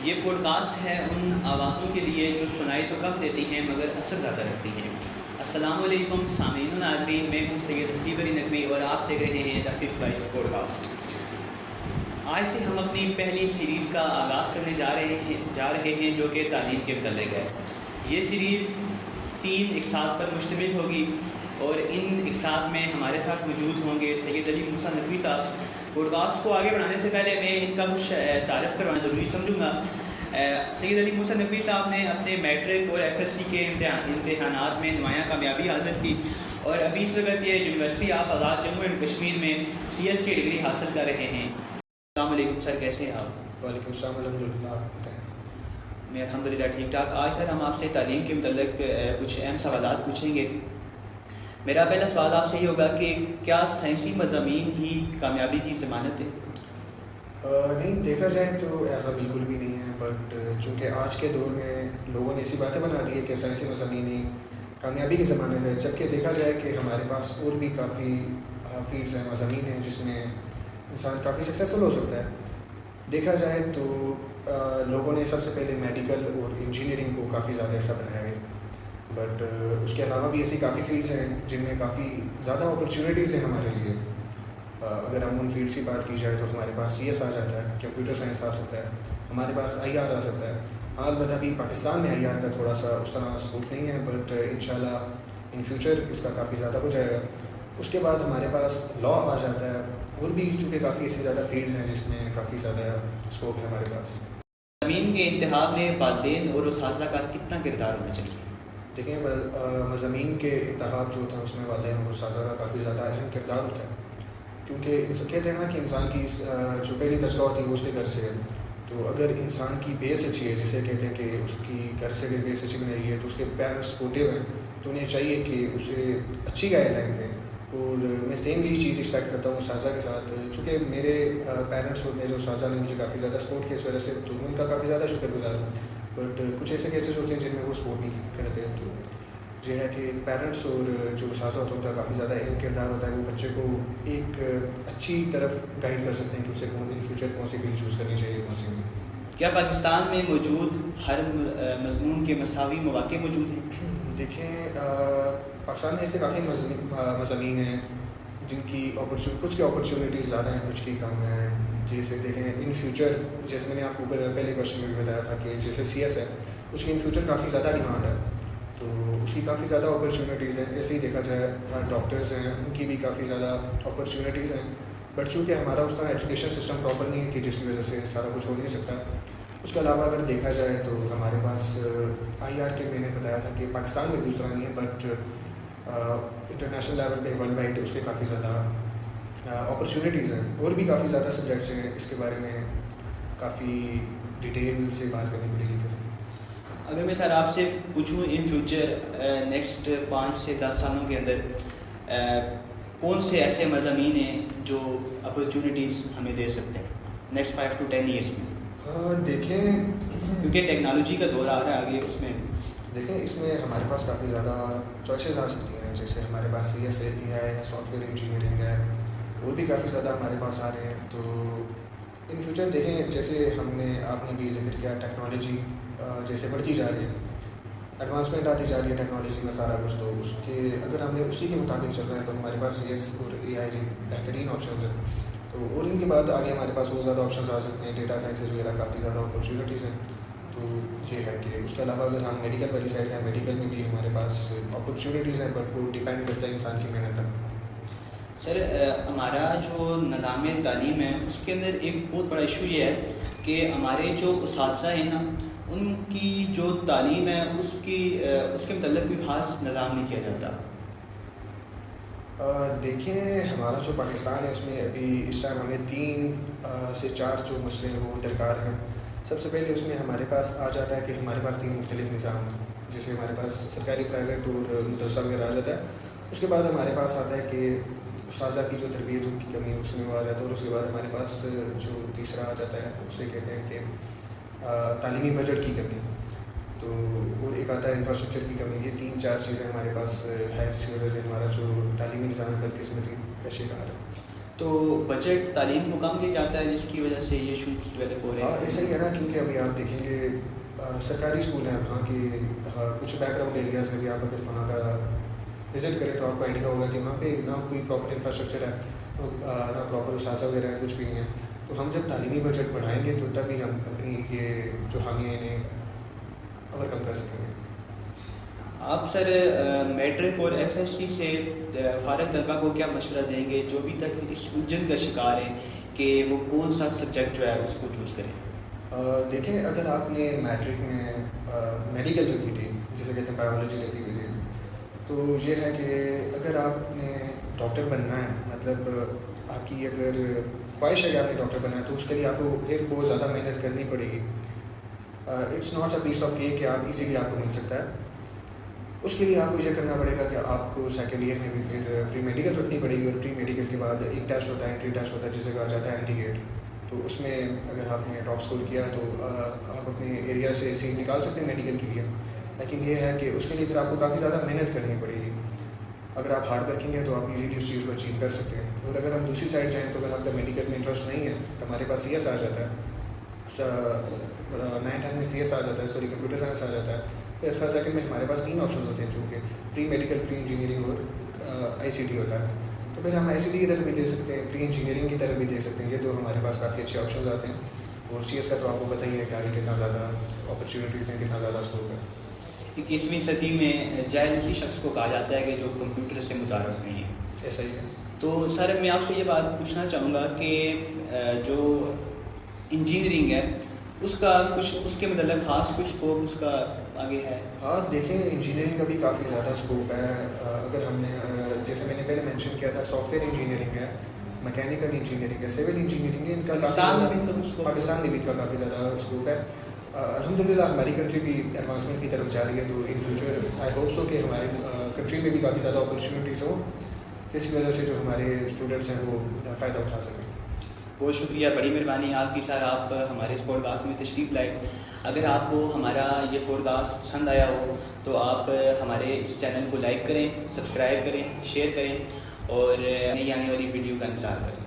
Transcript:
یہ pod cost ہے ان آوازوں کے لیے جو سنائی تو کم دیتی ہیں مگر اثر زیادہ رکھتی ہیں۔ السلام علیکم سامعین و ناظرین، میں ہوں سید حسیب علی نقوی اور آپ دیکھ رہے ہیں the fifth prize podcast. آج سے ہم اپنی پہلی سیریز کا آغاز کرنے جا رہے ہیں جو کہ تعلیم کے متعلق ہے۔ یہ سیریز 3 اقساط پر مشتمل ہوگی اور ان اقساط میں ہمارے ساتھ موجود ہوں گے سید علی موسیٰ نقوی صاحب۔ پوڈ کاسٹ کو آگے بڑھانے سے پہلے میں ان کا کچھ تعارف کروانا ضروری سمجھوں گا۔ سید علی موسیٰ نقوی صاحب نے اپنے میٹرک اور ایف ایس سی کے امتحانات میں نمایاں کامیابی حاصل کی اور ابھی اس وقت یہ university of Azad Jammu and Kashmir میں سی ایس کی ڈگری حاصل کر رہے ہیں۔ السلام علیکم سر، کیسے ہیں آپ؟ وعلیکم السلام الحمدللہ۔ میں الحمدللہ ٹھیک ٹھاک۔ آج سر ہم آپ سے تعلیم کے متعلق کچھ اہم سوالات پوچھیں گے۔ میرا پہلا سوال آپ سے یہ ہوگا کہ کیا سائنسی مضامین ہی کامیابی کی ضمانت ہے؟ نہیں، دیکھا جائے تو ایسا بالکل بھی نہیں ہے، بٹ چونکہ آج کے دور میں لوگوں نے ایسی باتیں بنا دی ہے کہ سائنسی مضامین ہی کامیابی کی ضمانت ہے، جبکہ دیکھا جائے کہ ہمارے پاس اور بھی کافی فیلڈز ہیں، مضامین ہیں جس میں انسان کافی سکسیزفل ہو سکتا ہے۔ دیکھا جائے تو لوگوں نے سب سے پہلے میڈیکل اور انجینئرنگ کو کافی زیادہ حصہ بنایا ہے، بٹ اس کے علاوہ بھی ایسی کافی فیلڈز ہیں جن میں کافی زیادہ اپرچونیٹیز ہیں ہمارے لیے۔ اگر ہم ان فیلڈس کی بات کی جائے تو ہمارے پاس سی ایس آ جاتا ہے، کمپیوٹر سائنس آ سکتا ہے، ہمارے پاس آئی آر آ سکتا ہے۔ ہاں، البتہ ابھی پاکستان میں آئی آر کا تھوڑا سا اس طرح اسکوپ نہیں ہے، بٹ انشاءاللہ ان فیوچر اس کا کافی زیادہ ہو جائے گا۔ اس کے بعد ہمارے پاس لا آ جاتا ہے، اور بھی چونکہ کافی ایسی زیادہ فیلڈز ہیں جس میں کافی زیادہ اسکوپ ہے ہمارے پاس۔ مضامین کے انتخاب میں والدین اور اساتذہ کا کتنا کردار ہونا چاہیے؟ دیکھیں، مضامین کے انتخاب جو ہوتا ہے اس میں والدین اور اساتذہ کا کافی زیادہ اہم کردار ہوتا ہے، کیونکہ کہتے ہیں نا کہ انسان کی جو پہلی تجربہ ہوتی ہے وہ اس کے گھر سے ہے۔ تو اگر انسان کی بیس اچھی ہے، جسے کہتے ہیں کہ اس کی گھر سے اگر بیس اچھی بنائی ہے تو اس کے پیرنٹس سپورٹیو ہیں، تو انہیں چاہیے کہ اسے اچھی گائیڈ لائن دیں۔ اور میں سیم یہی چیز ایکسپیکٹ کرتا ہوں اساتذہ کے ساتھ، چونکہ میرے پیرنٹس اور میرے اساتذہ نے مجھے کافی زیادہ سپورٹ کیا اس وجہ سے، تو میں ان کا کافی زیادہ شکر گزار ہوں۔ بٹ کچھ ایسے کیسز ہوتے ہیں جن میں وہ سپورٹ نہیں کرتے، تو یہ ہے کہ پیرنٹس اور جو اساتذہ ہوتا ہے ان کا کافی زیادہ اہم کردار ہوتا ہے۔ وہ بچے کو ایک اچھی طرف گائیڈ کر سکتے ہیں کہ اسے ان فیوچر کون سی فیلڈ چوز کرنی چاہیے، کون سی نہیں۔ کیا پاکستان میں موجود ہر مضمون کے مساوی مواقع موجود ہیں؟ دیکھیں، پاکستان میں ایسے کافی مضامین ہیں جن کی کچھ کی اپرچونیٹیز زیادہ ہیں، کچھ کی کم ہیں۔ جیسے دیکھیں ان فیوچر، جیسے میں نے آپ کو پہلے کوشچن میں بھی بتایا تھا کہ جیسے سی ایس ہے، اس کی ان فیوچر کافی زیادہ ڈیمانڈ ہے، تو اس کی کافی زیادہ اپرچونیٹیز ہیں۔ ایسے ہی دیکھا جائے ڈاکٹرز ہیں، ان کی بھی کافی زیادہ اپرچونیٹیز ہیں، بٹ چونکہ ہمارا اس طرح ایجوکیشن سسٹم پراپر نہیں ہے کہ جس کی وجہ سے سارا کچھ ہو نہیں سکتا۔ اس کے علاوہ اگر دیکھا جائے تو ہمارے پاس آئی آر کے میں نے بتایا تھا کہ پاکستان میں بھی اس طرح نہیں ہے، بٹ انٹرنیشنل لیول پہ ورلڈ وائڈ اس کے کافی زیادہ اپرچونیٹیز ہیں، اور بھی کافی زیادہ سبجیکٹس ہیں۔ اس کے بارے میں کافی ڈیٹیل سے بات کرنی پڑے گی۔ اگر میں سر آپ سے پوچھوں ان فیوچر نیکسٹ 5 سے 10 سالوں کے اندر کون سے ایسے مضامین ہیں جو اپرچونیٹیز ہمیں دے سکتے ہیں نیکسٹ 5 to 10 ایئرس میں؟ ہاں، دیکھیں، کیونکہ ٹیکنالوجی کا دور آ رہا ہے آگے، اس میں دیکھیں اس میں ہمارے پاس کافی زیادہ چوائسیز آ سکتی ہیں۔ جیسے ہمارے پاس سی ایس ہے، اے آئی ہے، سافٹ ویئر انجینئرنگ ہے، اور بھی کافی زیادہ ہمارے پاس آ رہے ہیں۔ تو ان فیوچر دیکھیں، جیسے آپ نے بھی ذکر کیا، ٹیکنالوجی جیسے بڑھتی جا رہی ہے، ایڈوانسمنٹ آتی جا رہی ہے ٹیکنالوجی میں سارا کچھ، تو اس کے اگر ہم نے اسی کے مطابق چل رہا ہے تو ہمارے پاس سی ایس اور اے آئی بہترین آپشنز ہیں۔ تو اور ان کے بعد آگے ہمارے پاس بہت زیادہ آپشنز آ سکتے ہیں، ڈیٹا سائنسز وغیرہ کافی زیادہ اپرچونیٹیز ہیں۔ تو یہ ہے کہ اس کے علاوہ اگر ہم میڈیکل والی سائڈ ہیں، میڈیکل میں بھی ہمارے پاس اپرچونیٹیز ہیں، بٹ وہ ڈیپینڈ کرتا ہے انسان کی محنت پر۔ سر ہمارا جو نظام تعلیم ہے اس کے اندر ایک بہت بڑا ایشو یہ ہے کہ ہمارے جو اساتذہ ہیں نا، ان کی جو تعلیم ہے اس کے متعلق کوئی خاص نظام نہیں کیا جاتا۔ دیکھیں، ہمارا جو پاکستان ہے اس میں ابھی اس ٹائم ہمیں 3 سے 4 جو مسئلے ہیں وہ درکار ہیں۔ سب سے پہلے اس میں ہمارے پاس آ جاتا ہے کہ ہمارے پاس 3 مختلف نظام ہیں، جیسے ہمارے پاس سرکاری، پرائیویٹ اور مدرسہ وغیرہ آ جاتا ہے۔ اس کے بعد ہمارے پاس آتا ہے کہ اساتذہ کی جو تربیت ان کی کمی اس میں وہ آ جاتا ہے، اور اس کے بعد ہمارے پاس جو تیسرا آ جاتا ہے اسے کہتے ہیں کہ تعلیمی بجٹ کی کمی، تو اور ایک آتا ہے انفراسٹرکچر کی کمی۔ یہ 3-4 چیزیں ہمارے پاس ہے جس کی وجہ سے ہمارا جو تعلیمی نظام ہے بدقسمتی کا شکار ہے۔ تو بجٹ تعلیم کو کم دیا جاتا ہے جس کی وجہ سے یہ ایشوز ڈیولپ ہو رہے ہیں؟ ایسا ہی ہے نا، کیونکہ ابھی آپ دیکھیں گے سرکاری اسکول ہیں وہاں کے کچھ بیک گراؤنڈ ایریاز میں بھی آپ اگر وہاں کا وزٹ کریں تو آپ کو آئیڈیا ہوگا کہ وہاں پہ نہ کوئی پراپر انفراسٹرکچر ہے، نہ پراپر اساتذہ وغیرہ ہے، کچھ بھی نہیں ہے. تو ہم جب تعلیمی بجٹ بڑھائیں گے تو تبھی ہم اپنی یہ جو خامیاں انہیں اوور کم کر سکیں گے. آپ سر میٹرک اور ایف ایس سی سے فارغ طلبہ کو کیا مشورہ دیں گے جو ابھی تک اس الجھن کا شکار ہیں کہ وہ کون سا سبجیکٹ جو ہے اس کو چوز کریں؟ دیکھیں، اگر آپ نے میٹرک میں میڈیکل رکھی تھی، جسے کہتے ہیں بایولوجی رکھی ہوئی تھی، تو یہ ہے کہ اگر آپ نے ڈاکٹر بننا ہے، مطلب آپ کی اگر خواہش ہے کہ آپ نے ڈاکٹر بننا ہے، تو اس کے لیے آپ کو پھر بہت زیادہ محنت کرنی پڑے گی. It's not a piece of cake کہ آپ ایزیلی آپ کو مل سکتا ہے. اس کے لیے آپ کو یہ کرنا پڑے گا کہ آپ کو سیکنڈ ایئر میں بھی پھر پری میڈیکل رکھنی پڑے گی، اور پری میڈیکل کے بعد ایک ٹیسٹ ہوتا ہے، انٹری ٹیسٹ ہوتا ہے جسے کہا جاتا ہے MD گیٹ. تو اس میں اگر آپ نے ٹاپ اسکور کیا تو آپ اپنے ایریا سے سیٹ نکال سکتے ہیں میڈیکل کے لیے. لیکن یہ ہے کہ اس کے لیے پھر آپ کو کافی زیادہ محنت کرنی پڑے گی. اگر آپ ہارڈ ورکنگ ہیں تو آپ ایزیلی اس چیز کو اچیو کر سکتے ہیں. اور اگر ہم دوسری سائڈ جائیں تو اگر آپ کا میڈیکل میں انٹرسٹ نہیں ہے تو ہمارے پاس CS آ جاتا ہے، 9-10 میں CS آ جاتا ہے، سوری کمپیوٹر سائنس آ جاتا ہے. پھر فرسٹ سیکنڈ میں ہمارے پاس 3 آپشنز ہوتے ہیں، چونکہ پری میڈیکل، پری انجینئرنگ اور ICT ہوتا ہے. تو پھر ہم ICT کی طرف بھی دے سکتے ہیں، پری انجینئرنگ کی طرف بھی دے سکتے ہیں. یہ تو ہمارے پاس کافی اچھے آپشنز آتے ہیں. اور CS کا تو آپ کو پتہ ہی ہے کہ آگے کتنا زیادہ اپرچونیٹیز ہیں، کتنا زیادہ اسکوپ ہے. 21ویں صدی میں جاہل اسی شخص کو کہا جاتا ہے کہ جو کمپیوٹر سے متعارف نہیں ہے. ایسا ہی ہے. تو سر میں آپ سے یہ بات پوچھنا چاہوں گا کہ جو انجینئرنگ ہے اس کا کچھ اس کے متعلق خاص کچھ اسکوپ اس کا آگے ہے؟ ہاں دیکھیں، انجینئرنگ کا بھی کافی زیادہ اسکوپ ہے. اگر ہم نے جیسے میں نے پہلے مینشن کیا تھا، سافٹ ویئر انجینئرنگ ہے، میکینیکل انجینئرنگ ہے، سول انجینئرنگ ہے. ان کا پاکستان میں بھی ان کا کافی زیادہ اسکوپ ہے. الحمدللہ ہماری کنٹری بھی ایڈوانسمنٹ کی طرف جا رہی ہے. تو in future I hope so کہ ہماری کنٹری میں بھی کافی زیادہ اپرچونیٹیز ہوں، جس کی وجہ سے جو ہمارے اسٹوڈنٹس ہیں وہ فائدہ اٹھا سکیں. بہت شکریہ، بڑی مہربانی آپ کی سر، آپ ہمارے اس پوڈ کاسٹ میں تشریف لائے. اگر آپ کو ہمارا یہ پوڈ کاسٹ پسند آیا ہو تو آپ ہمارے اس چینل کو لائک کریں، سبسکرائب کریں، شیئر کریں اور نئی آنے والی ویڈیو کا انتظار کریں.